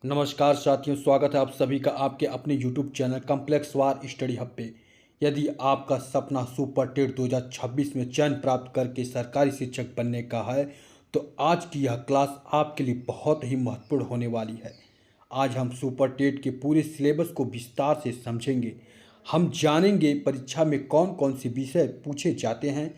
नमस्कार साथियों, स्वागत है आप सभी का आपके अपने YouTube चैनल कॉम्प्लेक्स वार स्टडी हब पे। यदि आपका सपना सुपर टेट 2026 में चयन प्राप्त करके सरकारी शिक्षक बनने का है तो आज की यह क्लास आपके लिए बहुत ही महत्वपूर्ण होने वाली है। आज हम सुपर टेट के पूरे सिलेबस को विस्तार से समझेंगे। हम जानेंगे परीक्षा में कौन कौन से विषय पूछे जाते हैं,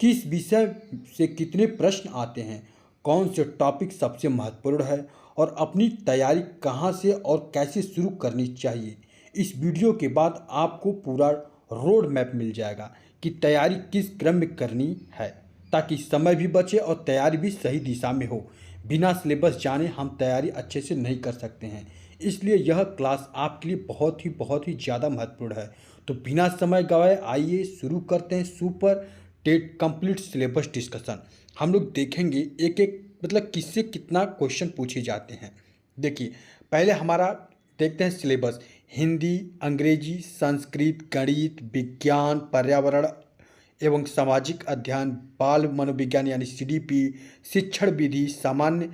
किस विषय से कितने प्रश्न आते हैं, कौन से टॉपिक सबसे महत्वपूर्ण है और अपनी तैयारी कहाँ से और कैसे शुरू करनी चाहिए। इस वीडियो के बाद आपको पूरा रोड मैप मिल जाएगा कि तैयारी किस क्रम में करनी है, ताकि समय भी बचे और तैयारी भी सही दिशा में हो। बिना सिलेबस जाने हम तैयारी अच्छे से नहीं कर सकते हैं, इसलिए यह क्लास आपके लिए बहुत ही ज़्यादा महत्वपूर्ण है। तो बिना समय गवाए आइए शुरू करते हैं super TET complete syllabus discussion. हम लोग देखेंगे एक एक मतलब किससे कितना क्वेश्चन पूछे जाते हैं। देखिए, पहले हमारा देखते हैं सिलेबस। हिंदी, अंग्रेजी, संस्कृत, गणित, विज्ञान, पर्यावरण एवं सामाजिक अध्ययन, बाल मनोविज्ञान यानी सीडीपी, शिक्षण विधि, सामान्य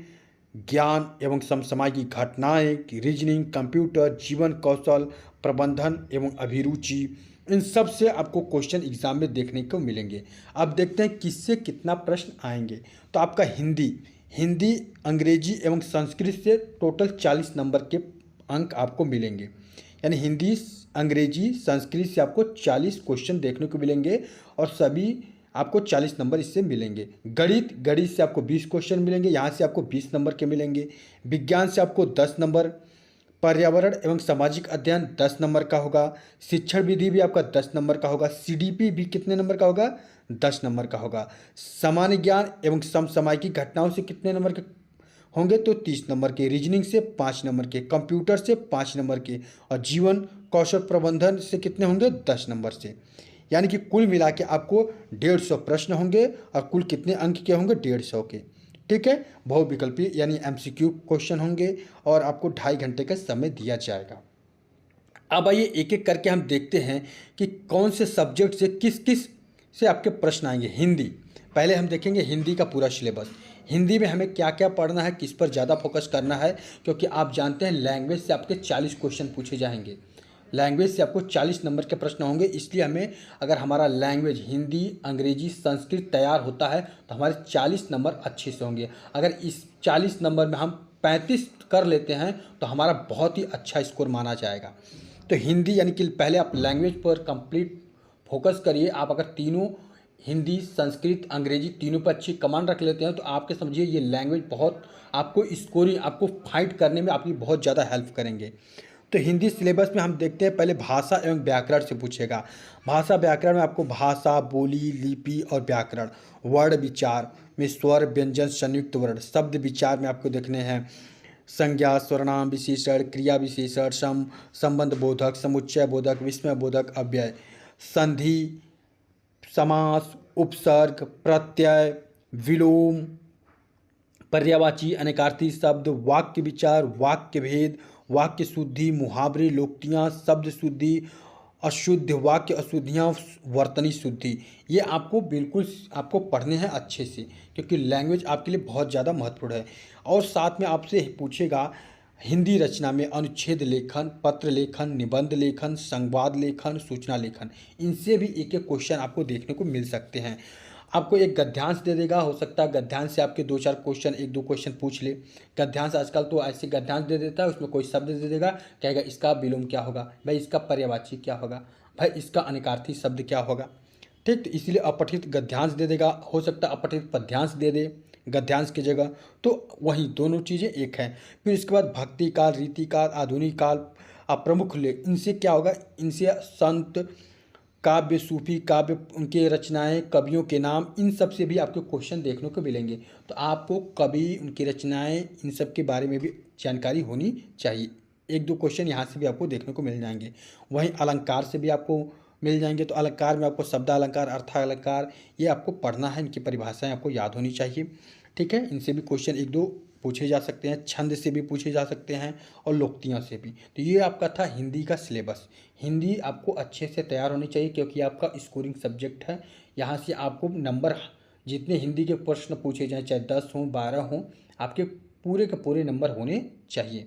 ज्ञान एवं समसामयिक घटनाएं, रीजनिंग, कंप्यूटर, जीवन कौशल, प्रबंधन एवं अभिरुचि, इन सब से आपको क्वेश्चन एग्जाम में देखने को मिलेंगे। अब देखते हैं किससे कितना प्रश्न आएंगे। तो आपका हिंदी, अंग्रेजी एवं संस्कृत से टोटल 40 नंबर के अंक आपको मिलेंगे। यानी हिंदी, अंग्रेजी, संस्कृत से आपको 40 क्वेश्चन देखने को मिलेंगे और सभी आपको 40 नंबर इससे मिलेंगे। गणित से आपको 20 क्वेश्चन मिलेंगे, यहाँ से आपको 20 नंबर के मिलेंगे। विज्ञान से आपको 10 नंबर, पर्यावरण एवं सामाजिक अध्ययन 10 नंबर का होगा, शिक्षण विधि भी आपका 10 नंबर का होगा, सीडीपी भी कितने नंबर का होगा, 10 नंबर का होगा। सामान्य ज्ञान एवं समसामयिक घटनाओं से कितने नंबर के होंगे, तो 30 नंबर के, रीजनिंग से 5 नंबर के, कंप्यूटर से 5 नंबर के और जीवन कौशल प्रबंधन से कितने होंगे, 10 नंबर से। यानी कि कुल मिला के आपको 150 प्रश्न होंगे और कुल कितने अंक के होंगे, 150 के। ठीक है, बहुविकल्पीय यानी एमसीक्यू क्वेश्चन होंगे और आपको 2.5 घंटे का समय दिया जाएगा। अब आइए एक एक करके हम देखते हैं कि कौन से सब्जेक्ट से किस किस से आपके प्रश्न आएंगे। हिंदी, पहले हम देखेंगे हिंदी का पूरा सिलेबस। हिंदी में हमें क्या क्या पढ़ना है, किस पर ज़्यादा फोकस करना है, क्योंकि आप जानते हैं लैंग्वेज से आपके 40 क्वेश्चन पूछे जाएंगे। लैंग्वेज से आपको 40 नंबर के प्रश्न होंगे, इसलिए हमें अगर हमारा लैंग्वेज हिंदी, अंग्रेजी, संस्कृत तैयार होता है तो हमारे 40 नंबर अच्छे से होंगे। अगर इस 40 नंबर में हम 35 कर लेते हैं तो हमारा बहुत ही अच्छा स्कोर माना जाएगा। तो हिंदी यानी कि पहले आप लैंग्वेज पर कंप्लीट फोकस करिए। आप अगर तीनों हिंदी, संस्कृत, अंग्रेजी तीनों पर अच्छी कमांड रख लेते हैं तो आपके समझिए ये लैंग्वेज बहुत आपको स्कोरिंग, आपको फाइट करने में आपकी बहुत ज़्यादा हेल्प करेंगे। तो हिंदी सिलेबस में हम देखते हैं पहले भाषा एवं व्याकरण से पूछेगा। भाषा व्याकरण में आपको भाषा, बोली, लिपि और व्याकरण। वर्ण विचार में स्वर, व्यंजन, संयुक्त वर्ण। शब्द विचार में आपको देखने हैं संज्ञा, सर्वनाम, विशेषण, क्रिया विशेषण, संबंध बोधक, समुच्चय बोधक, विस्मय बोधक, अव्यय, संधि, समास, उपसर्ग, प्रत्यय, विलोम, पर्यायवाची, अनेकार्थी शब्द, वाक्य विचार, वाक्य भेद, वाक्य शुद्धि, मुहावरे, लोकोक्तियाँ, शब्द शुद्धि, अशुद्ध वाक्य, अशुद्धियाँ, वर्तनी शुद्धि। ये आपको बिल्कुल आपको पढ़ने हैं अच्छे से, क्योंकि लैंग्वेज आपके लिए बहुत ज़्यादा महत्वपूर्ण है। और साथ में आपसे पूछेगा हिंदी रचना में अनुच्छेद लेखन, पत्र लेखन, निबंध लेखन, संवाद लेखन, सूचना लेखन, इनसे भी एक एक क्वेश्चन आपको देखने को मिल सकते हैं। आपको एक गद्यांश दे देगा, हो सकता है गद्यांश से आपके 2-4 क्वेश्चन, 1-2 क्वेश्चन पूछ ले। गद्यांश आजकल तो ऐसे गद्यांश दे देता है, उसमें कोई शब्द दे देगा, कहेगा इसका विलोम क्या होगा, भाई इसका पर्यायवाची क्या होगा, भाई इसका अनेकार्थी शब्द क्या होगा। ठीक, तो इसलिए अपठित गद्यांश दे देगा, हो सकता है अपठित पद्यांश दे दे गद्यांश की जगह। तो वही दोनों चीज़ें एक हैं। फिर इसके बाद भक्ति काल, रीति काल, आधुनिक काल, प्रमुख लेख, इनसे क्या होगा, इनसे संत काव्य, सूफी काव्य, उनके रचनाएं, कवियों के नाम, इन सब से भी आपको क्वेश्चन देखने को मिलेंगे। तो आपको कवि, उनकी रचनाएं, इन सब के बारे में भी जानकारी होनी चाहिए। 1-2 क्वेश्चन यहाँ से भी आपको देखने को मिल जाएंगे। वहीं अलंकार से भी आपको मिल जाएंगे। तो अलंकार में आपको शब्दालंकार, अर्थालंकार, ये आपको पढ़ना है, इनकी परिभाषाएं आपको याद होनी चाहिए। ठीक है, इनसे भी क्वेश्चन 1-2 पूछे जा सकते हैं, छंद से भी पूछे जा सकते हैं और लोकोक्तियों से भी। तो ये आपका था हिंदी का सिलेबस। हिंदी आपको अच्छे से तैयार होनी चाहिए, क्योंकि आपका स्कोरिंग सब्जेक्ट है। यहाँ से आपको नंबर, जितने हिंदी के प्रश्न पूछे जाएँ, चाहे 10 हों, 12 हों, आपके पूरे के पूरे नंबर होने चाहिए।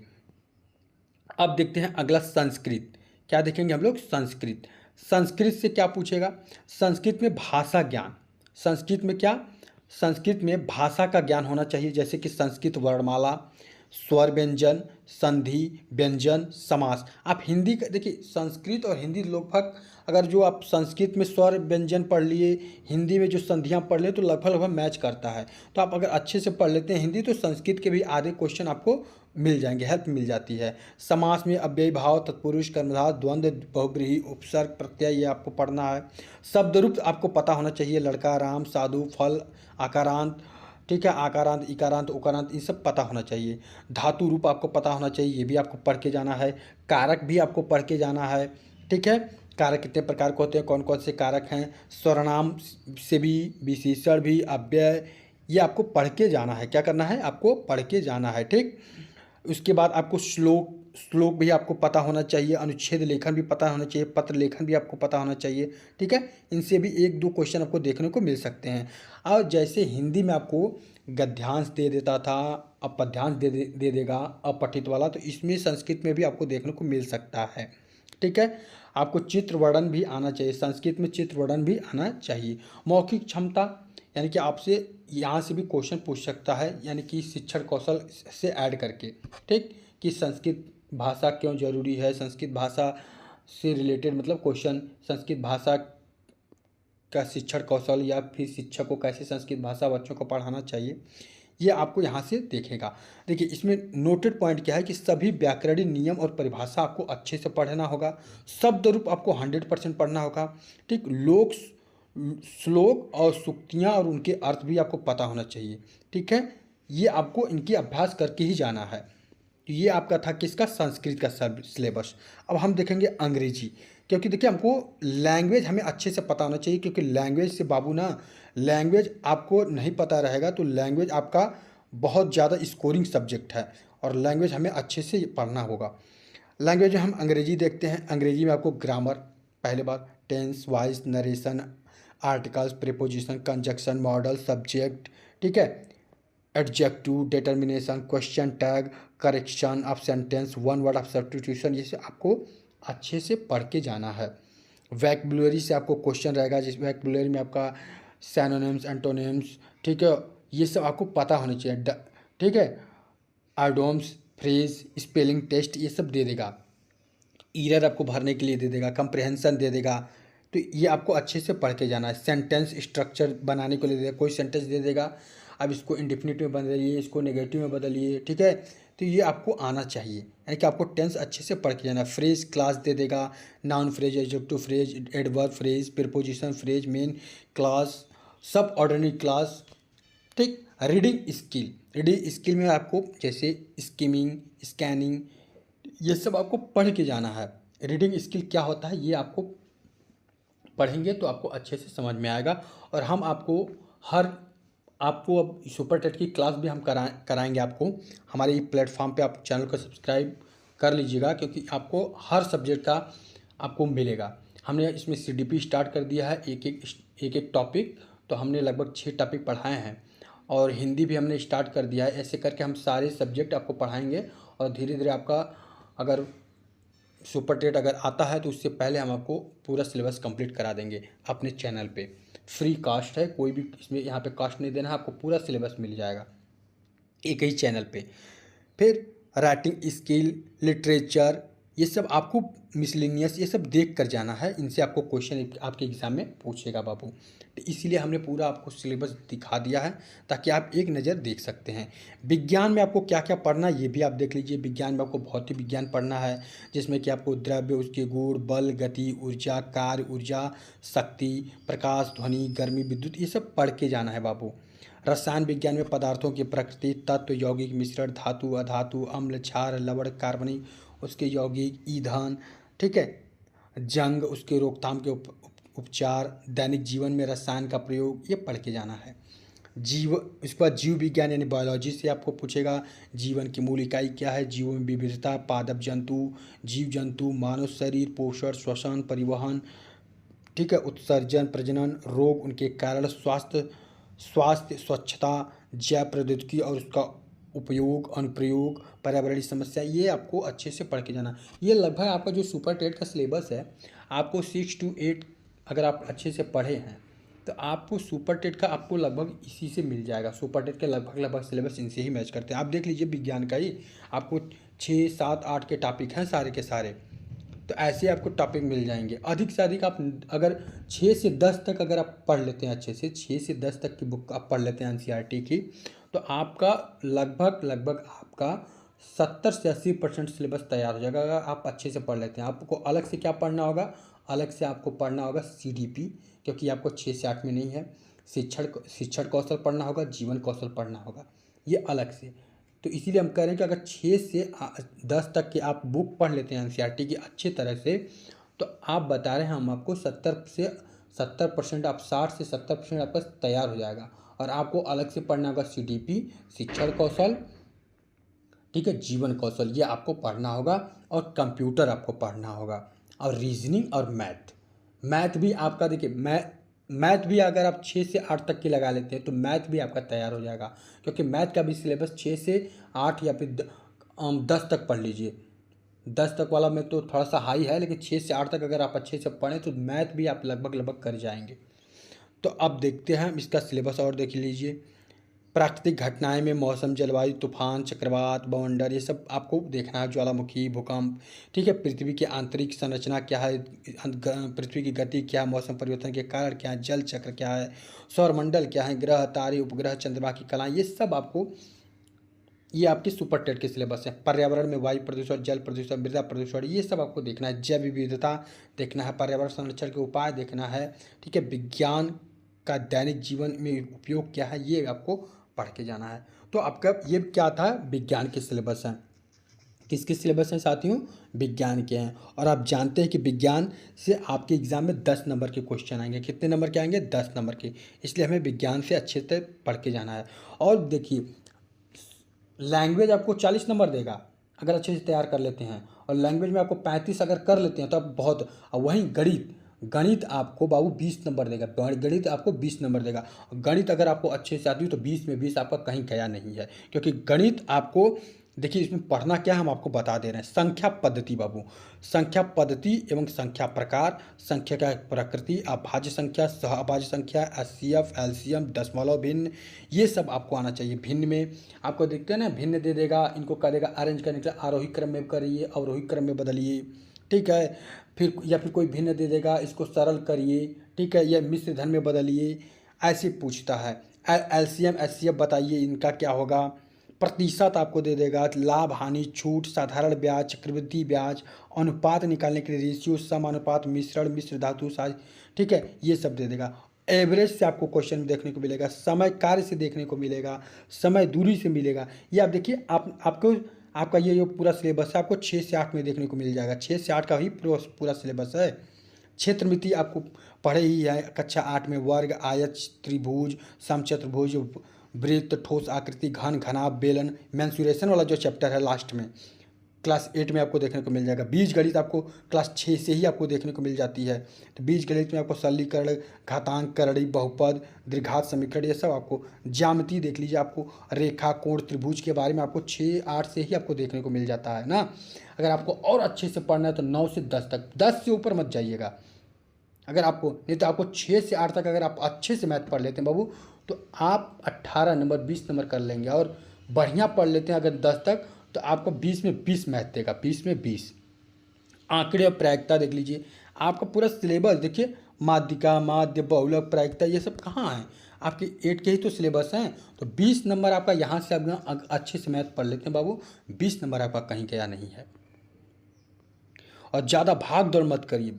अब देखते हैं अगला संस्कृत। क्या देखेंगे हम लोग? संस्कृत। संस्कृत से क्या पूछेगा? संस्कृत में भाषा ज्ञान। संस्कृत में क्या? संस्कृत में भाषा का ज्ञान होना चाहिए, जैसे कि संस्कृत वर्णमाला, स्वर व्यंजन, संधि, व्यंजन, समास। आप हिंदी का देखिए, संस्कृत और हिंदी लगभग, अगर जो आप संस्कृत में स्वर व्यंजन पढ़ लिए, हिंदी में जो संधियाँ पढ़ लिए, तो लगभग लगभग मैच करता है। तो आप अगर अच्छे से पढ़ लेते हैं हिंदी, तो संस्कृत के भी आधे क्वेश्चन आपको मिल जाएंगे, हेल्प मिल जाती है। समास में अव्ययी भाव, तत्पुरुष, कर्मधारय, द्वंद्व, बहुब्रीहि, उपसर्ग, प्रत्यय, ये आपको पढ़ना है। शब्द रूप आपको पता होना चाहिए, लड़का, राम, साधु, फल, आकारांत, ठीक है, आकारांत, इकारांत, उकारांत, ये सब पता होना चाहिए। धातु रूप आपको पता होना चाहिए, ये भी आपको पढ़ के जाना है। कारक भी आपको पढ़ के जाना है, ठीक है। कारक कितने प्रकार के होते हैं, कौन कौन से कारक हैं, सर्वनाम से भी, विशेषण भी, अव्यय, ये आपको पढ़ के जाना है। क्या करना है? आपको पढ़ के जाना है, ठीक। उसके बाद आपको श्लोक भी आपको पता होना चाहिए, अनुच्छेद लेखन भी पता होना चाहिए, पत्र लेखन भी आपको पता होना चाहिए, ठीक है। इनसे भी एक दो क्वेश्चन आपको देखने को मिल सकते हैं। और जैसे हिंदी में आपको गद्यांश दे देता था, अब पद्यांश दे देगा अपठित वाला, तो इसमें संस्कृत में भी आपको देखने को मिल सकता है, ठीक है। आपको चित्र वर्णन भी आना चाहिए, संस्कृत में चित्र वर्णन भी आना चाहिए। मौखिक क्षमता, यानी कि आपसे यहाँ से भी क्वेश्चन पूछ सकता है, यानी कि शिक्षण कौशल से ऐड करके, ठीक, कि संस्कृत भाषा क्यों जरूरी है, संस्कृत भाषा से रिलेटेड मतलब क्वेश्चन, संस्कृत भाषा का शिक्षण कौशल, या फिर शिक्षक को कैसे संस्कृत भाषा बच्चों को पढ़ाना चाहिए, ये आपको यहाँ से देखेगा। देखिए, इसमें नोटेड पॉइंट क्या है कि सभी व्याकरणिक नियम और परिभाषा आपको अच्छे से पढ़ना होगा। शब्द रूप आपको 100% पढ़ना होगा, ठीक। श्लोक और सूक्तियाँ और उनके अर्थ भी आपको पता होना चाहिए, ठीक है। ये आपको इनकी अभ्यास करके ही जाना है। तो ये आपका था किसका? संस्कृत का सिलेबस। अब हम देखेंगे अंग्रेजी, क्योंकि देखिए हमको लैंग्वेज हमें अच्छे से पता होना चाहिए, क्योंकि लैंग्वेज से बाबू ना, लैंग्वेज आपको नहीं पता रहेगा तो लैंग्वेज आपका बहुत ज़्यादा स्कोरिंग सब्जेक्ट है, और लैंग्वेज हमें अच्छे से पढ़ना होगा। लैंग्वेज में हम अंग्रेजी देखते हैं। अंग्रेजी में आपको ग्रामर, पहले बार, tense, voice, narration, articles, preposition, conjunction, modal, subject, ठीक है, adjective, determination, question tag, correction of sentence, one word of substitution, ये सब आपको अच्छे से पढ़ के जाना है। वैक्बुलरी से आपको क्वेश्चन रहेगा, जिस वैक्बुलरी में आपका सैनोनिम्स, एंटोनिम्स, ठीक है, ये सब आपको पता होना चाहिए, ठीक है। आइडोम्स, फ्रेज, स्पेलिंग टेस्ट, ये सब दे देगा। ईरर आपको भरने के लिए दे देगा, कंप्रहेंशन दे देगा, तो ये आपको अच्छे से पढ़ के जाना है। सेंटेंस स्ट्रक्चर बनाने को ले देगा, कोई सेंटेंस दे देगा, अब इसको इंडेफिनिट में बदलिए, इसको नेगेटिव में बदलिए, ठीक है, तो ये आपको आना चाहिए, यानी कि आपको टेंस अच्छे से पढ़ के जाना है। फ्रेज क्लास दे देगा, noun phrase, adjective phrase, adverb phrase, preposition phrase, main class, सब ऑर्डिनरी क्लास, ठीक। रीडिंग स्किल में आपको जैसे स्किमिंग, स्कैनिंग, ये सब आपको पढ़ के जाना है। रीडिंग स्किल क्या होता है, ये आपको पढ़ेंगे तो आपको अच्छे से समझ में आएगा। और हम आपको अब सुपर टेट की क्लास भी हम कराएंगे आपको हमारे ये प्लेटफॉर्म पे। आप चैनल को सब्सक्राइब कर लीजिएगा, क्योंकि आपको हर सब्जेक्ट का आपको मिलेगा। हमने इसमें CDP स्टार्ट कर दिया है, एक एक टॉपिक, तो हमने लगभग 6 टॉपिक पढ़ाए हैं, और हिंदी भी हमने स्टार्ट कर दिया है। ऐसे करके हम सारे सब्जेक्ट आपको पढ़ाएंगे, और धीरे धीरे आपका अगर सुपर टेट अगर आता है तो उससे पहले हम आपको पूरा सिलेबस कंप्लीट करा देंगे अपने चैनल पे। फ्री कास्ट है, कोई भी इसमें यहाँ पे कास्ट नहीं देना है, आपको पूरा सिलेबस मिल जाएगा एक ही चैनल पे। फिर राइटिंग स्किल, लिटरेचर, ये सब आपको मिसलिनियस, ये सब देख कर जाना है, इनसे आपको क्वेश्चन आपके एग्ज़ाम में पूछेगा बाबू। तो इसीलिए हमने पूरा आपको सिलेबस दिखा दिया है, ताकि आप एक नज़र देख सकते हैं। विज्ञान में आपको क्या क्या पढ़ना है ये भी आप देख लीजिए। विज्ञान में आपको भौतिक विज्ञान पढ़ना है, जिसमें कि आपको द्रव्य, उसके गुण, बल, गति, ऊर्जा, कार्य, ऊर्जा, शक्ति, प्रकाश, ध्वनि, गर्मी, विद्युत, ये सब पढ़ के जाना है बाबू। रसायन विज्ञान में पदार्थों की प्रकृति, तत्व, यौगिक मिश्रण, धातु, अधातु, अम्ल, क्षार, लवण, कार्बनिक, उसके यौगिक, ईंधन, ठीक है, जंग, उसके रोकथाम के उपचार, दैनिक जीवन में रसायन का प्रयोग, ये पढ़ के जाना है। इसके बाद जीव विज्ञान यानी बायोलॉजी से आपको पूछेगा, जीवन की मूल इकाई क्या है, जीवों में विविधता, पादप जंतु, जीव जंतु, मानव शरीर, पोषण, श्वसन, परिवहन, ठीक है, उत्सर्जन, प्रजनन, रोग, उनके कारण, स्वास्थ्य, स्वच्छता, जैव प्रौद्योगिकी और उसका उपयोग, अनुप्रयोग, पर्यावरणीय समस्या, ये आपको अच्छे से पढ़ के जाना। ये लगभग आपका जो सुपर टेट का सिलेबस है, आपको 6 to 8 अगर आप अच्छे से पढ़े हैं तो आपको सुपर टेट का आपको लगभग इसी से मिल जाएगा। सुपर टेट के लगभग सिलेबस इनसे ही मैच करते हैं। आप देख लीजिए विज्ञान का ही आपको 6, 7, 8 के टॉपिक हैं सारे के सारे, तो ऐसे आपको टॉपिक मिल जाएंगे। अधिक से अधिक आप अगर 6 से 10 तक अगर आप पढ़ लेते हैं, अच्छे से 6 से 10 तक की बुक आप पढ़ लेते हैं एनसीईआरटी की, तो आपका लगभग आपका 70 से 80% सिलेबस तैयार हो जाएगा अगर आप अच्छे से पढ़ लेते हैं। आपको अलग से क्या पढ़ना होगा, अलग से आपको पढ़ना होगा सीडीपी, क्योंकि आपको 6 से 8 में नहीं है। शिक्षण कौशल पढ़ना होगा, जीवन कौशल पढ़ना होगा, ये अलग से। तो इसीलिए हम कह रहे हैं कि अगर 6 से 10 तक की आप बुक पढ़ लेते हैं एनसीईआरटी की अच्छे तरह से, तो आप बता रहे हैं हम आपको 70% आप 60 से 70% आपका तैयार हो जाएगा। और आपको अलग से पढ़ना होगा सीडीपी, शिक्षण कौशल, ठीक है, जीवन कौशल, ये आपको पढ़ना होगा। और कंप्यूटर आपको पढ़ना होगा, और रीजनिंग और मैथ भी आपका देखिए, मैथ भी अगर आप 6 से 8 तक की लगा लेते हैं तो मैथ भी आपका तैयार हो जाएगा, क्योंकि मैथ का भी सिलेबस 6 से 8 या फिर 10 तक पढ़ लीजिए। 10 तक वाला में तो थोड़ा सा हाई है, लेकिन 6 से 8 तक अगर आप अच्छे से पढ़ें तो मैथ भी आप लगभग कर जाएंगे। तो अब देखते हैं इसका सिलेबस और देख लीजिए। प्राकृतिक घटनाएं में मौसम, जलवायु, तूफान, चक्रवात, बवंडर, ये सब आपको देखना है। ज्वालामुखी, भूकंप, ठीक है, पृथ्वी की आंतरिक संरचना क्या है, पृथ्वी की गति क्या है, मौसम परिवर्तन के कारण क्या है, जल चक्र क्या है, सौरमंडल क्या है, ग्रह, तारे, उपग्रह, चंद्रमा की कलाएँ, ये सब आपको, ये आपकी सुपर टेट के सिलेबस है। पर्यावरण में वायु प्रदूषण, जल प्रदूषण, मृदा प्रदूषण, ये सब आपको देखना है। जैव विविधता देखना है, पर्यावरण संरक्षण के उपाय देखना है, ठीक है, विज्ञान का दैनिक जीवन में उपयोग क्या है, ये आपको पढ़ के जाना है। तो आपका ये क्या था, विज्ञान के सिलेबस हैं। किसके सिलेबस हैं साथियों, विज्ञान के हैं। और आप जानते हैं कि विज्ञान से आपके एग्जाम में 10 नंबर के क्वेश्चन आएंगे। कितने नंबर के आएंगे, 10 नंबर के। इसलिए हमें विज्ञान से अच्छे से पढ़ के जाना है। और देखिए, लैंग्वेज आपको 40 नंबर देगा अगर अच्छे से तैयार कर लेते हैं, और लैंग्वेज में आपको 35 अगर कर लेते हैं तो आप बहुत। और वहीं गणित आपको बाबू 20 नंबर देगा, गणित आपको 20 नंबर देगा। गणित अगर आपको अच्छे से आती हो तो 20 में 20 आपका कहीं गया नहीं है, क्योंकि गणित आपको देखिए इसमें पढ़ना क्या है हम आपको बता दे रहे हैं। संख्या पद्धति बाबू, संख्या पद्धति एवं संख्या प्रकार, संख्या का प्रकृति, अभाज्य संख्या, सहअभाज्य संख्या, एचसीएफ, एलसीएम, दशमलव भिन्न, ये सब आपको आना चाहिए। भिन्न में आपको देखते हैं ना, भिन्न दे देगा, इनको करेगा अरेंज करने के लिए, आरोही क्रम में करिए, अवरोही क्रम में बदलिए, ठीक है। फिर या फिर कोई भिन्न दे देगा, इसको सरल करिए, ठीक है, या मिश्र धन में बदलिए, ऐसे पूछता है। एलसीएम एचसीएफ बताइए इनका क्या होगा। प्रतिशत आपको दे देगा, लाभ, हानि, छूट, साधारण ब्याज, चक्रवृद्धि ब्याज, अनुपात निकालने के लिए रेशियो, समानुपात, मिश्रण, मिश्र धातु साज, ठीक है, ये सब दे देगा। एवरेज से आपको क्वेश्चन देखने को मिलेगा, समय कार्य से देखने को मिलेगा, समय दूरी से मिलेगा। ये आप देखिए, आपको आपका ये जो पूरा सिलेबस है आपको 6 से 8 में देखने को मिल जाएगा। 6 से 8 का ही पूरा सिलेबस है। क्षेत्रमिति आपको पढ़े ही है कक्षा 8 में। वर्ग, आयत, त्रिभुज, समचतुर्भुज, वृत्त, ठोस आकृति, घन, घनाभ, बेलन, मेंसुरेशन वाला जो चैप्टर है लास्ट में क्लास 8 में आपको देखने को मिल जाएगा। बीज गणित आपको क्लास 6 से ही आपको देखने को मिल जाती है। तो बीज गणित में आपको सरलीकरण, घातांक, करड़ी, बहुपद, द्विघात समीकरण, ये सब आपको। ज्यामिति देख लीजिए, आपको रेखा, कोण, त्रिभुज के बारे में आपको 6-8 से ही आपको देखने को मिल जाता है ना। अगर आपको और अच्छे से पढ़ना है तो 9 से 10 तक, 10 से ऊपर मत जाइएगा। अगर आपको नहीं तो आपको 6 से 8 तक अगर आप अच्छे से मैथ पढ़ लेते हैं बाबू, तो आप 18 नंबर 20 नंबर कर लेंगे। और बढ़िया पढ़ लेते हैं अगर 10 तक, तो आपको 20 में 20 मैथ देगा, 20 में 20। आंकड़े और प्रायिकता देख लीजिए, आपका पूरा सिलेबस देखिए, माध्यिका, माध्य, बहुलक, प्रायिकता, ये सब कहाँ है, आपके 8 के ही तो सिलेबस हैं। तो 20 नंबर आपका यहाँ से आप अच्छे से मैथ पढ़ लेते हैं बाबू, 20 नंबर आपका कहीं गया नहीं है। और ज़्यादा भाग दौड़ मत करिए,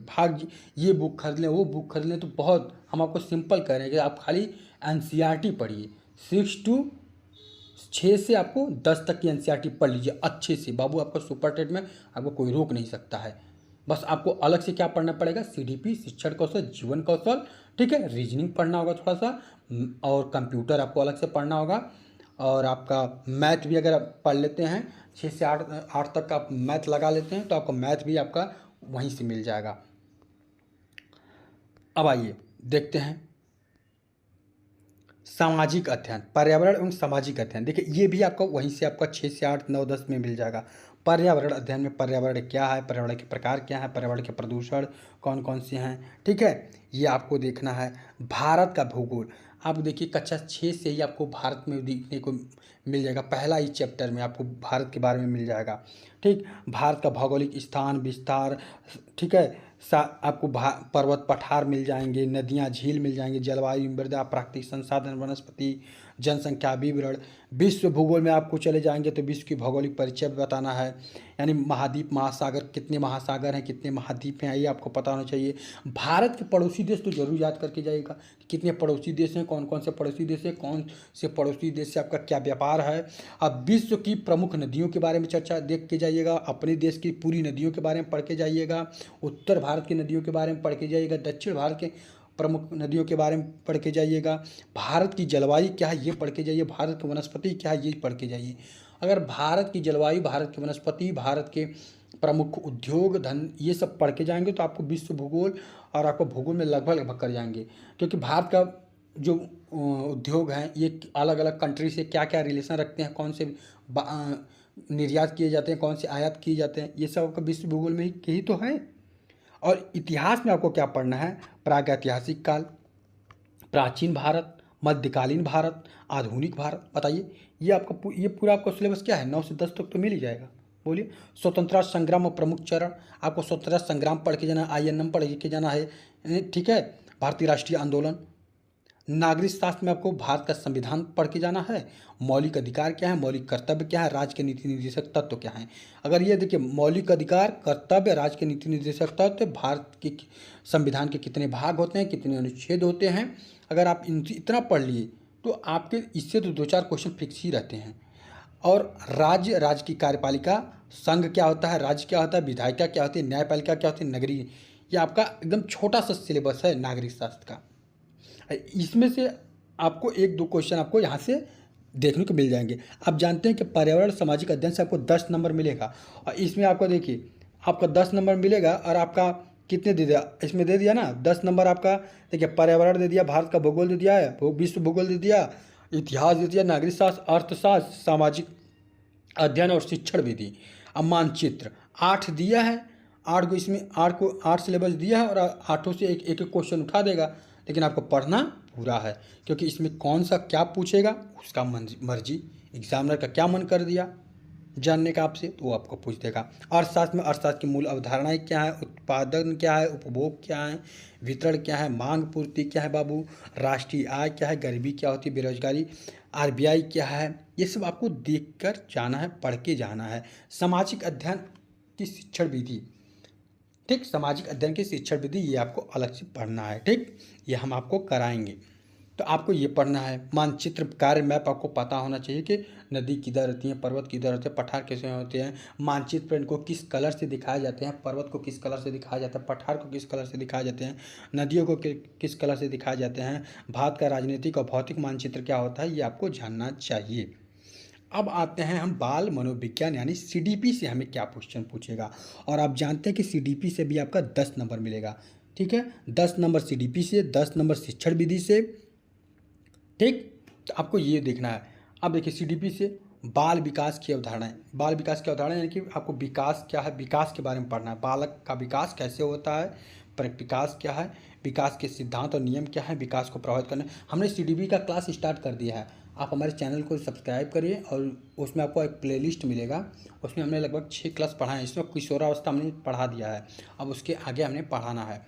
ये बुक खरीद लें, वो बुक खरीद लें, तो बहुत हम आपको सिंपल कह रहे हैं कि आप खाली एनसीईआरटी पढ़िए। 6 से आपको 10 तक की एनसीईआरटी पढ़ लीजिए अच्छे से बाबू, आपको सुपर टेट में आपको कोई रोक नहीं सकता है। बस आपको अलग से क्या पढ़ना पड़ेगा, सीडीपी, शिक्षण कौशल, जीवन कौशल, ठीक है, रीजनिंग पढ़ना होगा थोड़ा सा, और कंप्यूटर आपको अलग से पढ़ना होगा। और आपका मैथ भी अगर आप पढ़ लेते हैं, 6 से 8 तक का आप मैथ लगा लेते हैं, तो आपका मैथ भी आपका वहीं से मिल जाएगा। अब आइए देखते हैं सामाजिक अध्ययन, पर्यावरण एवं सामाजिक अध्ययन, देखिए ये भी आपको वहीं से आपका 6 से 8, 9, 10 में मिल जाएगा। पर्यावरण अध्ययन में पर्यावरण क्या है, पर्यावरण के प्रकार क्या हैं, पर्यावरण के प्रदूषण कौन कौन से हैं, ठीक है, ये आपको देखना है। भारत का भूगोल, आप देखिए कक्षा 6 से ही आपको भारत में देखने को मिल जाएगा। पहला ही चैप्टर में आपको भारत के बारे में मिल जाएगा, ठीक। भारत का भौगोलिक स्थान विस्तार, ठीक है, आपको पर्वत पठार मिल जाएंगे, नदियाँ झील मिल जाएंगे, जलवायु मृदा प्राकृतिक संसाधन वनस्पति जनसंख्या विवरण। विश्व भूगोल में आपको चले जाएंगे तो विश्व की भौगोलिक परिचय बताना है, यानी महाद्वीप महासागर, कितने महासागर हैं, कितने महाद्वीप हैं, ये आपको पता होना चाहिए। भारत के पड़ोसी देश तो जरूर याद करके जाइएगा कि कितने पड़ोसी देश हैं, कौन कौन से पड़ोसी देश हैं, कौन से पड़ोसी देश से आपका क्या व्यापार है। अब विश्व की प्रमुख नदियों के बारे में चर्चा देख के जाइएगा, अपने देश की पूरी नदियों के बारे में पढ़ के जाइएगा, उत्तर भारत की नदियों के बारे में पढ़ के जाइएगा, दक्षिण भारत के प्रमुख नदियों के बारे में पढ़ के जाइएगा, भारत की जलवायु क्या है ये पढ़ के जाइए, भारत की वनस्पति क्या है ये पढ़ के जाइए। अगर भारत की जलवायु, भारत की वनस्पति, भारत के प्रमुख उद्योग धन ये सब पढ़ के जाएंगे तो आपको विश्व भूगोल और आपको भूगोल में लगभग कर जाएंगे। क्योंकि भारत का जो उद्योग हैं ये अलग अलग कंट्री से क्या क्या रिलेशन रखते हैं, कौन से निर्यात किए जाते हैं, कौन से आयात किए जाते हैं, ये सब आपका विश्व भूगोल में ही तो है। और इतिहास में आपको क्या पढ़ना है, प्रागैतिहासिक काल, प्राचीन भारत, मध्यकालीन भारत, आधुनिक भारत। बताइए ये आपका ये पूरा आपका सिलेबस क्या है, 9 से 10 तक तो मिल ही जाएगा। बोलिए, स्वतंत्रता संग्राम और प्रमुख चरण, आपको स्वतंत्रता संग्राम पढ़ के जाना, INM पढ़ के जाना है, ठीक है। भारतीय राष्ट्रीय आंदोलन, नागरिक शास्त्र में आपको भारत का संविधान पढ़ के जाना है। मौलिक अधिकार क्या है, मौलिक कर्तव्य क्या है, राज्य के नीति निर्देशक तत्व क्या है। अगर ये देखिए मौलिक अधिकार, कर्तव्य, राज्य के नीति निर्देशक तत्व, भारत के संविधान के कितने भाग होते हैं, कितने अनुच्छेद होते हैं, अगर आप इतना पढ़ लिए तो आपके इससे तो 2-4 क्वेश्चन फिक्स ही रहते हैं। और राज्य की कार्यपालिका, संघ क्या होता है, राज्य क्या होता है, विधायिका क्या होती है, न्यायपालिका क्या होती है, नगरीय। ये आपका एकदम छोटा सा सिलेबस है नागरिक शास्त्र का। इसमें से आपको 1-2 क्वेश्चन आपको यहाँ से देखने को मिल जाएंगे। आप जानते हैं कि पर्यावरण सामाजिक अध्ययन से आपको 10 नंबर मिलेगा, और इसमें आपको देखिए आपका 10 नंबर मिलेगा, और आपका कितने दे दिया, इसमें दे दिया ना 10 नंबर आपका। देखिए पर्यावरण दे दिया, भारत का भूगोल दे दिया है, विश्व भूगोल दे दिया, इतिहास दे दिया, नागरिक शास्त्र, अर्थशास्त्र, सामाजिक अध्ययन और शिक्षण विधि। अब मानचित्र 8 दिया है, 8 को इसमें 8 सिलेबस दिया है, और 8 से एक एक क्वेश्चन उठा देगा, लेकिन आपको पढ़ना पूरा है। क्योंकि इसमें कौन सा क्या पूछेगा उसका मर्जी, एग्जामिनर का क्या मन कर दिया जानने का आपसे तो वो आपको पूछ देगा। अर्थशास्त्र में अर्थशास्त्र की मूल अवधारणाएं क्या है, उत्पादन क्या है, उपभोग क्या है, वितरण क्या है, मांग पूर्ति क्या है बाबू, राष्ट्रीय आय क्या है, गरीबी क्या होती है, बेरोजगारी, RBI क्या है, ये सब आपको देखकर जाना है, पढ़ के जाना है। सामाजिक अध्ययन की शिक्षण विधि, ठीक, सामाजिक अध्ययन की शिक्षण विधि ये आपको अलग से पढ़ना है, ठीक, ये हम आपको कराएंगे। तो आपको ये पढ़ना है। मानचित्र कार्य मैप आपको पता होना चाहिए कि नदी किधर रहती है, पर्वत किधर होते हैं, पठार कैसे होते हैं, मानचित्र पर इनको किस कलर से दिखाए जाते हैं, पर्वत को किस कलर से दिखाया जाता है, पठार को किस कलर से दिखाए जाते हैं, नदियों को किस कलर से दिखाए जाते हैं, भारत का राजनीतिक और भौतिक मानचित्र क्या होता है, ये आपको जानना चाहिए। अब आते हैं हम बाल मनोविज्ञान यानी CDP से हमें क्या क्वेश्चन पूछेगा। और आप जानते हैं कि CDP से भी आपका 10 नंबर मिलेगा, ठीक है, 10 नंबर CDP से, 10 नंबर शिक्षण विधि से, ठीक। तो आपको ये देखना है। अब देखिए CDP से बाल विकास की अवधारणाएं, बाल विकास की अवधारणा यानी कि आपको विकास क्या है, विकास के बारे में पढ़ना है, बालक का विकास कैसे होता है, विकास क्या है, विकास के सिद्धांत और नियम क्या है, विकास को प्रभावित करना। हमने CDP का क्लास स्टार्ट कर दिया है, आप हमारे चैनल को सब्सक्राइब करिए, और उसमें आपको एक प्लेलिस्ट मिलेगा, उसमें हमने लगभग 6 क्लास पढ़ा है। इसमें किशोरावस्था हमने पढ़ा दिया है, अब उसके आगे हमने पढ़ाना है,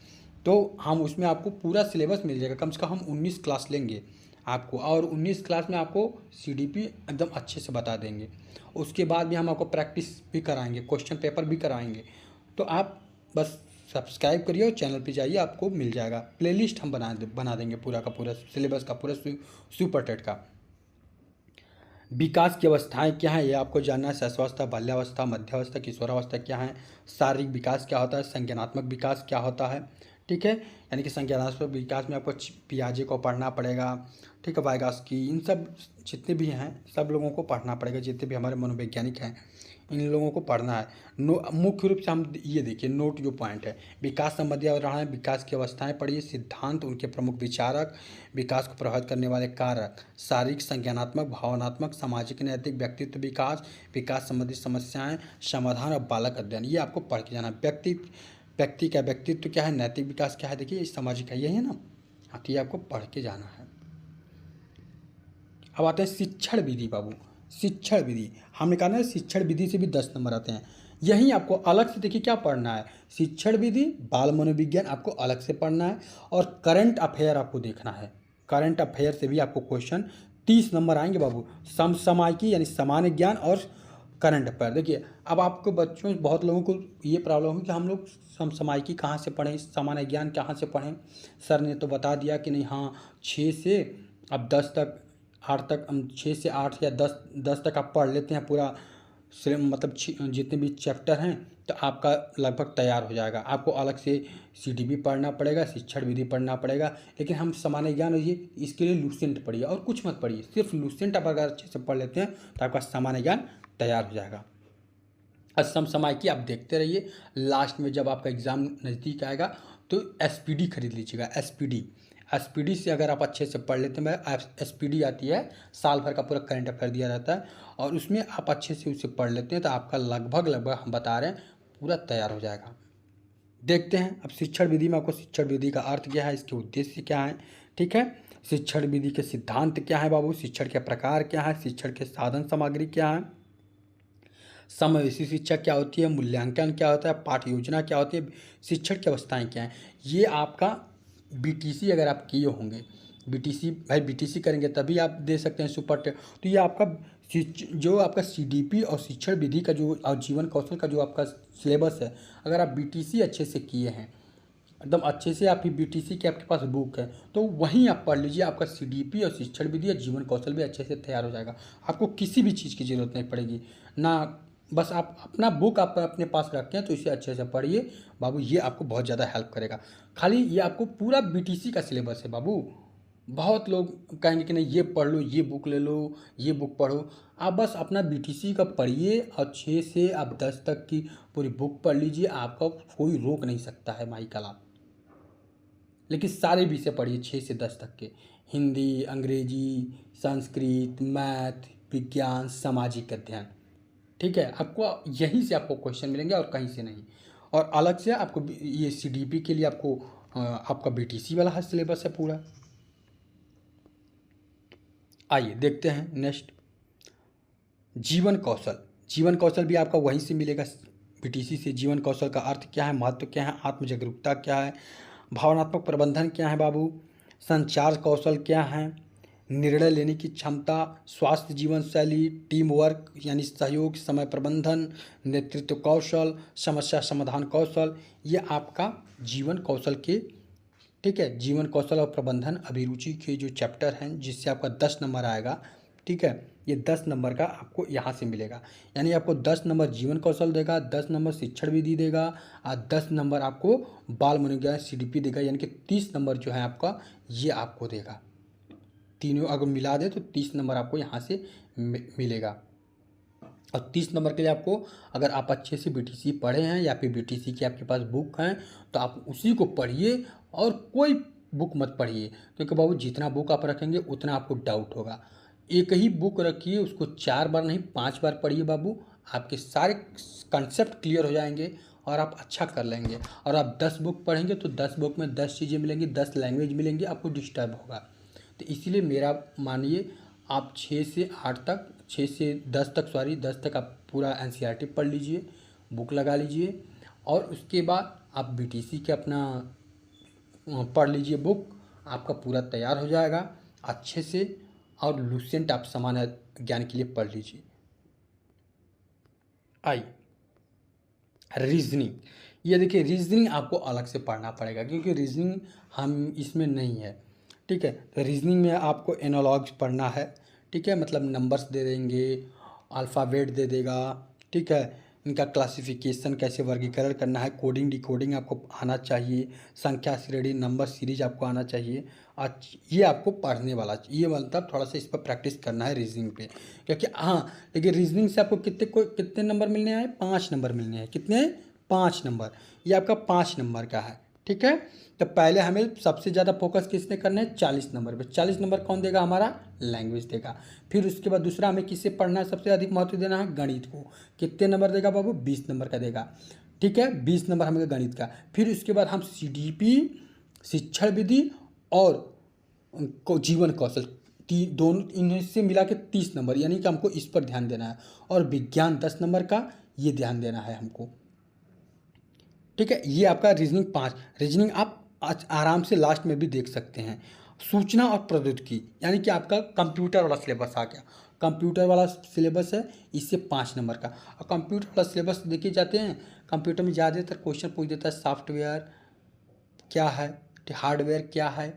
तो हम उसमें आपको पूरा सिलेबस मिल जाएगा। कम से कम हम 19 क्लास लेंगे आपको, और 19 क्लास में आपको CDP एकदम अच्छे से बता देंगे। उसके बाद भी हम आपको प्रैक्टिस भी कराएंगे, क्वेश्चन पेपर भी कराएंगे। तो आप बस सब्सक्राइब करिए और चैनल पे जाइए, आपको मिल जाएगा। प्लेलिस्ट हम बना देंगे पूरा का पूरा सिलेबस का, पूरा सुपर टेट का। विकास की अवस्थाएं क्या हैं ये आपको जानना है, शिशुअवस्था, बाल्यावस्था, मध्यावस्था, किशोरावस्था क्या है, शारीरिक विकास क्या होता है, संज्ञानात्मक विकास क्या होता है, ठीक है, यानी कि संज्ञानात्मक विकास में आपको पियाजे को पढ़ना पड़ेगा, ठीक है, वाइगॉत्स्की, इन सब जितने भी हैं सब लोगों को पढ़ना पड़ेगा, जितने भी हमारे मनोवैज्ञानिक हैं इन लोगों को पढ़ना है। मुख्य रूप से हम ये देखिए नोट जो पॉइंट है, विकास संबंधी अवधारणाएं, विकास की अवस्थाएं पढ़िए, सिद्धांत, उनके प्रमुख विचारक, विकास को प्रभावित करने वाले कारक, शारीरिक, संज्ञानात्मक, भावनात्मक, सामाजिक, नैतिक, व्यक्तित्व विकास, विकास संबंधी समस्याएं, समाधान और बालक अध्ययन। ये आपको पढ़ के जाना। व्यक्ति का व्यक्तित्व क्या है, नैतिक विकास क्या है, देखिए ये सामाजिक है, यही है ना। हाँ, तो ये आपको पढ़ के जाना है। अब आते हैं शिक्षण विधि बाबू। शिक्षण विधि हमने कहा ना, शिक्षण विधि से भी 10 नंबर आते हैं। यहीं आपको अलग से देखिए क्या पढ़ना है, शिक्षण विधि, बाल मनोविज्ञान आपको अलग से पढ़ना है, और करंट अफेयर आपको देखना है। करंट अफेयर से भी आपको क्वेश्चन 30 नंबर आएंगे बाबू। समसामयिकी यानी सामान्य ज्ञान और करंट अफेयर। देखिए अब आपको बच्चों, बहुत लोगों को ये प्रॉब्लम है कि हम लोग समसामयिकी कहाँ से पढ़ें, सामान्य ज्ञान कहाँ से पढ़ें। सर ने तो बता दिया कि नहीं, हाँ 6 से अब 10 तक, 8 तक, हम 6 से 8 या 10 तक आप पढ़ लेते हैं पूरा, मतलब जितने भी चैप्टर हैं, तो आपका लगभग तैयार हो जाएगा। आपको अलग से CDP पढ़ना पड़ेगा, शिक्षण विधि पढ़ना पड़ेगा, लेकिन हम सामान्य ज्ञान होइए इसके लिए लूसेंट पढ़िए और कुछ मत पढ़िए। सिर्फ लूसेंट आप अगर अच्छे से पढ़ लेते हैं तो आपका सामान्य ज्ञान तैयार हो जाएगा। समसामयिकी आप देखते रहिए, लास्ट में जब आपका एग्ज़ाम नज़दीक आएगा तो SPD खरीद लीजिएगा। SPD से अगर आप अच्छे से पढ़ लेते हैं, SPD आती है, साल भर का पूरा करंट अफेयर दिया रहता है, और उसमें आप अच्छे से उसे पढ़ लेते हैं तो आपका लगभग हम बता रहे हैं पूरा तैयार हो जाएगा। देखते हैं अब शिक्षण विधि में आपको शिक्षण विधि का अर्थ क्या है, इसके उद्देश्य क्या है, ठीक है। शिक्षण विधि के सिद्धांत क्या है बाबू, शिक्षण के प्रकार क्या है, शिक्षण के साधन सामग्री क्या है, समावेशी शिक्षा क्या होती है, मूल्यांकन क्या होता है, पाठ्य योजना क्या होती है, शिक्षण की अवस्थाएं क्या हैं। ये आपका BTC अगर आप किए होंगे, BTC भाई BTC करेंगे तभी आप दे सकते हैं सुपर टेट। तो ये आपका जो आपका CDP और शिक्षण विधि का जो और जीवन कौशल का जो आपका सिलेबस है, अगर आप BTC अच्छे से किए हैं, एकदम अच्छे से, आप BTC की आपके पास बुक है, तो वहीं आप पढ़ लीजिए, आपका CDP और शिक्षण विधि और जीवन कौशल भी अच्छे से तैयार हो जाएगा। आपको किसी भी चीज़ की ज़रूरत नहीं पड़ेगी ना, बस आप अपना बुक आप अपने पास रखते हैं तो इसे अच्छे से पढ़िए बाबू, ये आपको बहुत ज़्यादा हेल्प करेगा। खाली ये आपको पूरा BTC का सिलेबस है बाबू। बहुत लोग कहेंगे कि नहीं ये पढ़ लो, ये बुक ले लो, ये बुक पढ़ो, आप बस अपना BTC का पढ़िए और 6 से आप 10 तक की पूरी बुक पढ़ लीजिए, आपका कोई रोक नहीं सकता है माई कला। लेकिन सारे विषय पढ़िए 6 से 10 तक के, हिंदी, अंग्रेजी, संस्कृत, मैथ, विज्ञान, सामाजिक अध्ययन, ठीक है। आपको यहीं से आपको क्वेश्चन मिलेंगे और कहीं से नहीं। और अलग से आपको ये CDP के लिए आपको आपका BTC वाला सिलेबस है पूरा। आइए देखते हैं नेक्स्ट, जीवन कौशल। जीवन कौशल भी आपका वहीं से मिलेगा BTC से। जीवन कौशल का अर्थ क्या है, महत्व क्या है, आत्म जागरूकता क्या है, भावनात्मक प्रबंधन क्या है बाबू, संचार कौशल क्या है, निर्णय लेने की क्षमता, स्वास्थ्य जीवन शैली, टीम वर्क यानी सहयोग, समय प्रबंधन, नेतृत्व कौशल, समस्या समाधान कौशल, ये आपका जीवन कौशल के, ठीक है। जीवन कौशल और प्रबंधन अभिरुचि के जो चैप्टर हैं, जिससे आपका 10 नंबर आएगा, ठीक है। ये 10 नंबर का आपको यहाँ से मिलेगा, यानी आपको 10 नंबर जीवन कौशल देगा, 10 नंबर शिक्षण विधि देगा, और 10 नंबर आपको बाल मनोविज्ञान CDP देगा, यानी कि 30 नंबर जो है आपका ये आपको देगा। तीनों अगर मिला दे तो 30 नंबर आपको यहाँ से मिलेगा। और 30 नंबर के लिए आपको, अगर आप अच्छे से BTC पढ़े हैं या फिर BTC की आपके पास बुक हैं तो आप उसी को पढ़िए और कोई बुक मत पढ़िए, क्योंकि बाबू जितना बुक आप रखेंगे उतना आपको डाउट होगा। एक ही बुक रखिए, उसको 4 बार नहीं 5 बार पढ़िए बाबू, आपके सारे कंसेप्ट क्लियर हो जाएंगे और आप अच्छा कर लेंगे। और आप 10 बुक पढ़ेंगे तो 10 बुक में 10 चीज़ें मिलेंगी, 10 लैंग्वेज मिलेंगी, आपको डिस्टर्ब होगा। तो इसीलिए मेरा मानिए, आप 6 से 8 तक, 6 से 10 तक, सॉरी 10 तक आप पूरा NCERT पढ़ लीजिए, बुक लगा लीजिए, और उसके बाद आप BTC के अपना पढ़ लीजिए बुक, आपका पूरा तैयार हो जाएगा अच्छे से। और लूसेंट आप सामान्य ज्ञान के लिए पढ़ लीजिए। आइए रीजनिंग, ये देखिए रीजनिंग आपको अलग से पढ़ना पड़ेगा, क्योंकि रीजनिंग हम इसमें नहीं है, ठीक है। तो रीजनिंग में आपको एनालॉग्स पढ़ना है, ठीक है, मतलब नंबर्स दे देंगे, अल्फ़ाबेट दे देगा, ठीक है, इनका क्लासिफिकेशन कैसे वर्गीकरण करना है, कोडिंग डिकोडिंग आपको आना चाहिए, संख्या श्रेणी नंबर सीरीज आपको आना चाहिए। आज ये आपको पढ़ने वाला, ये मतलब थोड़ा सा इस पर प्रैक्टिस करना है रीजनिंग पे, क्योंकि हाँ लेकिन रीजनिंग से आपको कितने नंबर मिलने हैं, 5 नंबर मिलने हैं। कितने? 5 नंबर। ये आपका 5 नंबर का है, ठीक है। तो पहले हमें सबसे ज़्यादा फोकस किसने करना है, 40 नंबर पे। 40 नंबर कौन देगा, हमारा लैंग्वेज देगा। फिर उसके बाद दूसरा हमें किससे पढ़ना है, सबसे अधिक महत्व देना है गणित को। कितने नंबर देगा बाबू, 20 नंबर का देगा, ठीक है। 20 नंबर हमें गणित का। फिर उसके बाद हम CDP, शिक्षण विधि और जीवन कौशल, दोनों इनसे मिला के 30 नंबर, यानी कि हमको इस पर ध्यान देना है। और विज्ञान 10 नंबर का, ये ध्यान देना है हमको, ठीक है। ये आपका रीजनिंग 5। रीजनिंग आप आज आराम से लास्ट में भी देख सकते हैं। सूचना और प्रौद्योगिकी, यानी कि आपका कंप्यूटर वाला सिलेबस आ गया। कंप्यूटर वाला सिलेबस है, इससे 5 नंबर का। और कंप्यूटर वाला सिलेबस देखे जाते हैं, कंप्यूटर में ज़्यादातर क्वेश्चन पूछ देता है, सॉफ्टवेयर क्या है, हार्डवेयर क्या है,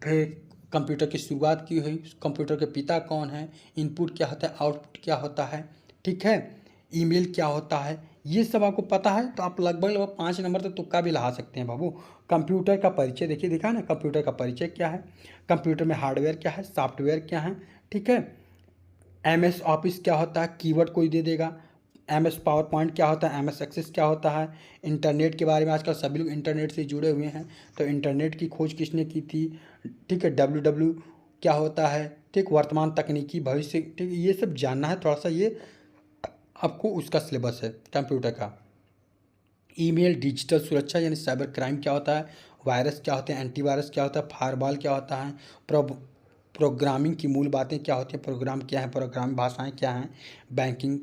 फिर कंप्यूटर की शुरुआत की हुई, कंप्यूटर के पिता कौन है, इनपुट क्या होता है, आउटपुट क्या होता है, ठीक है, ईमेल क्या होता है, ये सब आपको पता है तो आप लगभग 5 नंबर तो तुक्का भी लगा सकते हैं बाबू। कंप्यूटर का परिचय देखिए, दिखा ना, कंप्यूटर का परिचय क्या है, कंप्यूटर में हार्डवेयर क्या है, सॉफ्टवेयर क्या है, ठीक है। MS ऑफिस क्या होता है, कीवर्ड कोई दे देगा। MS पावर पॉइंट क्या होता है, MS एक्सेस क्या होता है। इंटरनेट के बारे में आजकल सभी लोग इंटरनेट से जुड़े हुए हैं, तो इंटरनेट की खोज किसने की थी, ठीक है। WW क्या होता है, ठीक, वर्तमान तकनीकी भविष्य, ठीक, ये सब जानना है थोड़ा सा। ये आपको उसका सिलेबस है कंप्यूटर का। ईमेल, डिजिटल सुरक्षा यानी साइबर क्राइम क्या होता है, वायरस क्या होते हैं, एंटीवायरस क्या होता है, फायरवॉल क्या होता है, प्रोग्रामिंग की मूल बातें क्या होती हैं, प्रोग्राम क्या है, प्रोग्राम भाषाएं क्या हैं, बैंकिंग,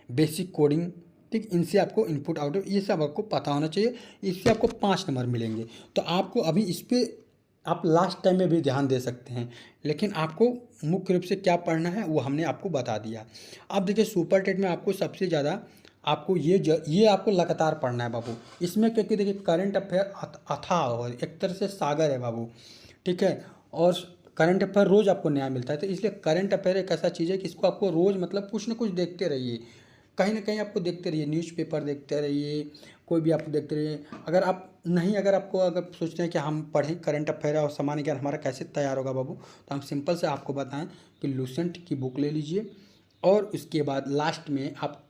बेसिक कोडिंग, ठीक, इनसे आपको इनपुट आउटपुट ये सब आपको पता होना चाहिए। इससे आपको 5 नंबर मिलेंगे। तो आपको अभी इस पर आप लास्ट टाइम में भी ध्यान दे सकते हैं, लेकिन आपको मुख्य रूप से क्या पढ़ना है वो हमने आपको बता दिया। अब देखिए सुपर टेट में आपको सबसे ज़्यादा आपको ये आपको लगातार पढ़ना है बाबू इसमें, क्योंकि देखिए करंट अफेयर अथाह और एक तरह से सागर है बाबू, ठीक है। और करंट अफेयर रोज़ आपको नया मिलता है, तो इसलिए करंट अफेयर एक ऐसा चीज़ है कि इसको आपको रोज़ मतलब कुछ ना कुछ देखते रहिए, कहीं ना कहीं आपको देखते रहिए, न्यूज़पेपर देखते रहिए, कोई भी आपको देखते रहिए। अगर आपको अगर सोचते हैं कि हम पढ़ें करंट अफेयर और सामान्य ज्ञान हमारा कैसे तैयार होगा बाबू, तो हम सिंपल से आपको बताएं कि लूसेंट की बुक ले लीजिए, और उसके बाद लास्ट में आप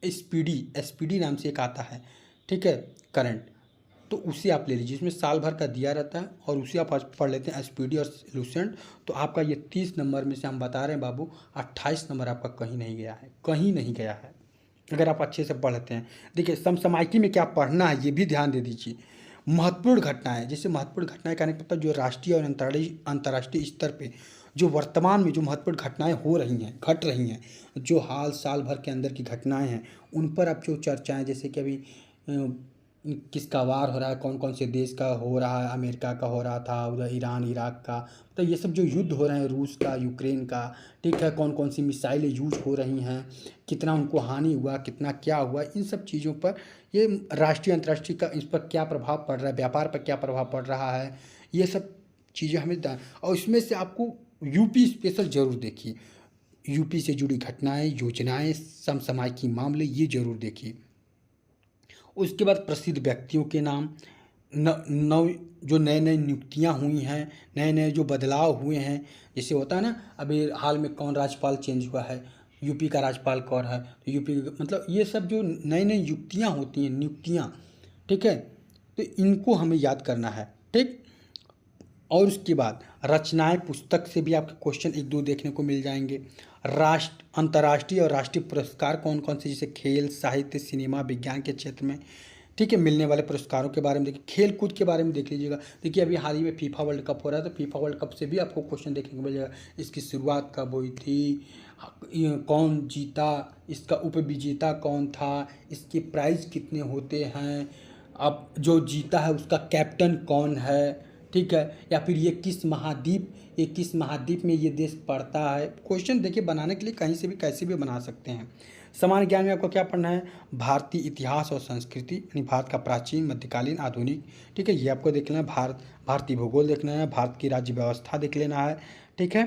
SPD नाम से एक आता है, ठीक है, करंट, तो उसे आप ले लीजिए। इसमें साल भर का दिया रहता है और उसे आप आज पढ़ लेते हैं SPD और लूसेंट, तो आपका ये 30 नंबर में से हम बता रहे हैं बाबू 28 नंबर आपका कहीं नहीं गया है, कहीं नहीं गया है, अगर आप अच्छे से पढ़ते हैं। देखिए समसामयिकी में क्या पढ़ना है ये भी ध्यान दे दीजिए। महत्वपूर्ण घटनाएं, जैसे महत्वपूर्ण घटनाएं कहने का मतलब जो राष्ट्रीय और अंतर्राष्ट्रीय स्तर पे जो वर्तमान में जो महत्वपूर्ण घटनाएं हो रही हैं, घट रही हैं, जो हाल साल भर के अंदर की घटनाएं हैं, उन पर अब जो चर्चाएं, जैसे कि अभी किसका वार हो रहा है, कौन कौन से देश का हो रहा है, अमेरिका का हो रहा था, उधर ईरान इराक का, तो ये सब जो युद्ध हो रहे हैं, रूस का यूक्रेन का, ठीक है, कौन कौन सी मिसाइलें यूज हो रही हैं, कितना उनको हानि हुआ, कितना क्या हुआ, इन सब चीज़ों पर ये राष्ट्रीय अंतर्राष्ट्रीय का इस पर क्या प्रभाव पड़ रहा है, व्यापार पर क्या प्रभाव पड़ रहा है, ये सब चीज़ें हमें और इसमें से आपको यूपी स्पेशल जरूर देखिए, यूपी से जुड़ी घटनाएं, योजनाएं, समसामयिक मामले, ये जरूर देखिए। उसके बाद प्रसिद्ध व्यक्तियों के नाम, नव जो नए नए नियुक्तियां हुई हैं, नए नए जो बदलाव हुए हैं, जैसे होता है ना, अभी हाल में कौन राज्यपाल चेंज हुआ है, यूपी का राज्यपाल कौन है, तो यूपी मतलब ये सब जो नई नई नियुक्तियां होती हैं, नियुक्तियां, ठीक है, तो इनको हमें याद करना है, ठीक। और उसके बाद रचनाएं, पुस्तक से भी आपके क्वेश्चन एक दो देखने को मिल जाएंगे। अंतर्राष्ट्रीय और राष्ट्रीय पुरस्कार कौन कौन से, जैसे खेल, साहित्य, सिनेमा, विज्ञान के क्षेत्र में, ठीक है, मिलने वाले पुरस्कारों के बारे में देखिए। खेल कूद के बारे में देख लीजिएगा। देखिए अभी हाल ही में फीफा वर्ल्ड कप हो रहा है, तो फीफा वर्ल्ड कप से भी आपको क्वेश्चन देखने को मिल जाएगा। इसकी शुरुआत कब हुई थी, कौन जीता, इसका उपविजेता कौन था, इसके प्राइज कितने होते हैं, अब जो जीता है उसका कैप्टन कौन है, ठीक है, या फिर ये किस महाद्वीप में ये देश पड़ता है। क्वेश्चन देखिए बनाने के लिए कहीं से भी कैसे भी बना सकते हैं। सामान्य ज्ञान में आपको क्या पढ़ना है, भारतीय इतिहास और संस्कृति, यानी भारत का प्राचीन, मध्यकालीन, आधुनिक, ठीक है, ये आपको देख लेना है। भारतीय भूगोल देख लेना है, भारत की राज्य व्यवस्था देख लेना है, ठीक है।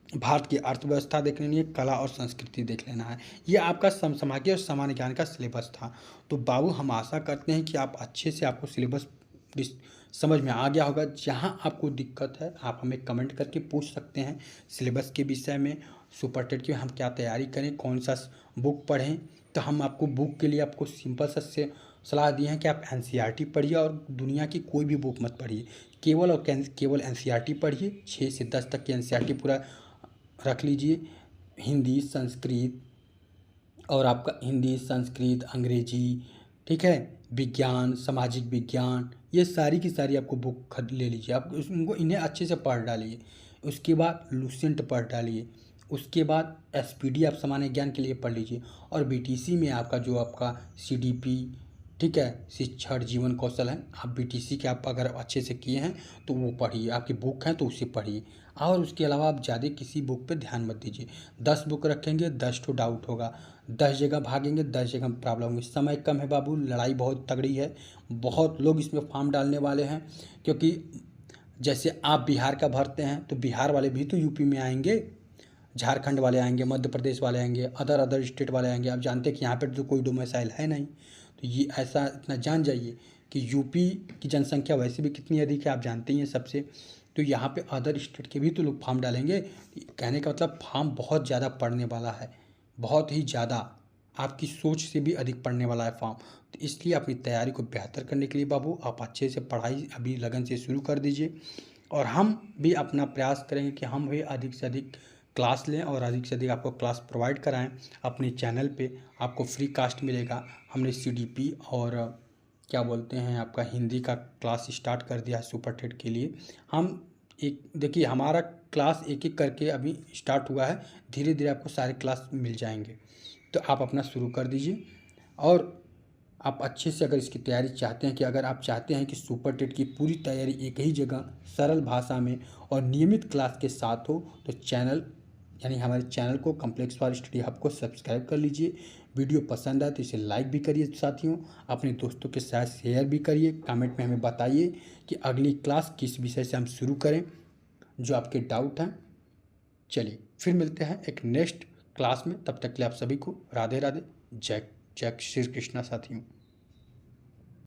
भारत की अर्थव्यवस्था देख लेनी है, कला और संस्कृति देख लेना है। ये आपका समसामयिक और सामान्य ज्ञान का सिलेबस था। तो बाबू हम आशा करते हैं कि आप अच्छे से आपको सिलेबस समझ में आ गया होगा। जहाँ आपको दिक्कत है आप हमें कमेंट करके पूछ सकते हैं सिलेबस के विषय में, सुपर टेट की हम क्या तैयारी करें, कौन सा बुक पढ़ें। तो हम आपको बुक के लिए आपको सिंपल सा से सलाह दी है कि आप एनसीईआरटी पढ़िए और दुनिया की कोई भी बुक मत पढ़िए, केवल और केवल एनसीईआरटी पढ़िए। 6 से 10 तक की एनसीईआरटी पूरा रख लीजिए। हिंदी, संस्कृत और आपका हिंदी, संस्कृत, अंग्रेजी, ठीक है, विज्ञान, सामाजिक विज्ञान, ये सारी की सारी आपको बुक खरीद ले लीजिए। आप उनको इन्हें अच्छे से पढ़ डालिए। उसके बाद लुसेंट पढ़ डालिए। उसके बाद एसपीडी आप सामान्य ज्ञान के लिए पढ़ लीजिए। और बीटीसी में आपका जो आपका सीडीपी, ठीक है, शिक्षण जीवन कौशल है, आप बीटीसी के आप अगर अच्छे से किए हैं तो वो पढ़िए, आपकी बुक है तो उसे पढ़िए। और उसके अलावा आप ज़्यादा किसी बुक पे ध्यान मत दीजिए। 10 बुक रखेंगे 10 ठो डाउट होगा, 10 जगह भागेंगे 10 जगह प्रॉब्लम होगी। समय कम है बाबू, लड़ाई बहुत तगड़ी है, बहुत लोग इसमें फॉर्म डालने वाले हैं। क्योंकि जैसे आप बिहार का भरते हैं तो बिहार वाले भी तो यूपी में आएंगे, झारखंड वाले आएंगे, मध्य प्रदेश वाले आएंगे, अदर स्टेट वाले आएंगे। आप जानते हैं कि यहाँ पर तो कोई डोमिसाइल है नहीं। तो ये ऐसा इतना जान जाइए कि यूपी की जनसंख्या वैसे भी कितनी अधिक है, आप जानते ही हैं सबसे। तो यहाँ पे अदर स्टेट के भी तो लोग फॉर्म डालेंगे। कहने का मतलब फॉर्म बहुत ज़्यादा पड़ने वाला है, बहुत ही ज़्यादा, आपकी सोच से भी अधिक पड़ने वाला है फॉर्म। तो इसलिए अपनी तैयारी को बेहतर करने के लिए बाबू आप अच्छे से पढ़ाई अभी लगन से शुरू कर दीजिए। और हम भी अपना प्रयास करेंगे कि हम भी अधिक से अधिक क्लास लें और अधिक से अधिक आपको क्लास प्रोवाइड कराएं। अपने चैनल पे आपको फ्री कास्ट मिलेगा। हमने सीडीपी और क्या बोलते हैं आपका हिंदी का क्लास स्टार्ट कर दिया है सुपर टेट के लिए। हम एक देखिए हमारा क्लास एक एक करके अभी स्टार्ट हुआ है, धीरे धीरे आपको सारे क्लास मिल जाएंगे। तो आप अपना शुरू कर दीजिए। और आप अच्छे से अगर इसकी तैयारी चाहते हैं, कि अगर आप चाहते हैं कि सुपर टेट की पूरी तैयारी एक ही जगह सरल भाषा में और नियमित क्लास के साथ हो, तो चैनल यानी हमारे चैनल को कॉम्प्लेक्स वार स्टडी हब को सब्सक्राइब कर लीजिए। वीडियो पसंद आए तो इसे लाइक भी करिए साथियों, अपने दोस्तों के साथ शेयर भी करिए। कमेंट में हमें बताइए कि अगली क्लास किस विषय से हम शुरू करें, जो आपके डाउट हैं। चलिए फिर मिलते हैं एक नेक्स्ट क्लास में, तब तक के लिए आप सभी को राधे राधे, जय जय श्री कृष्णा साथियों।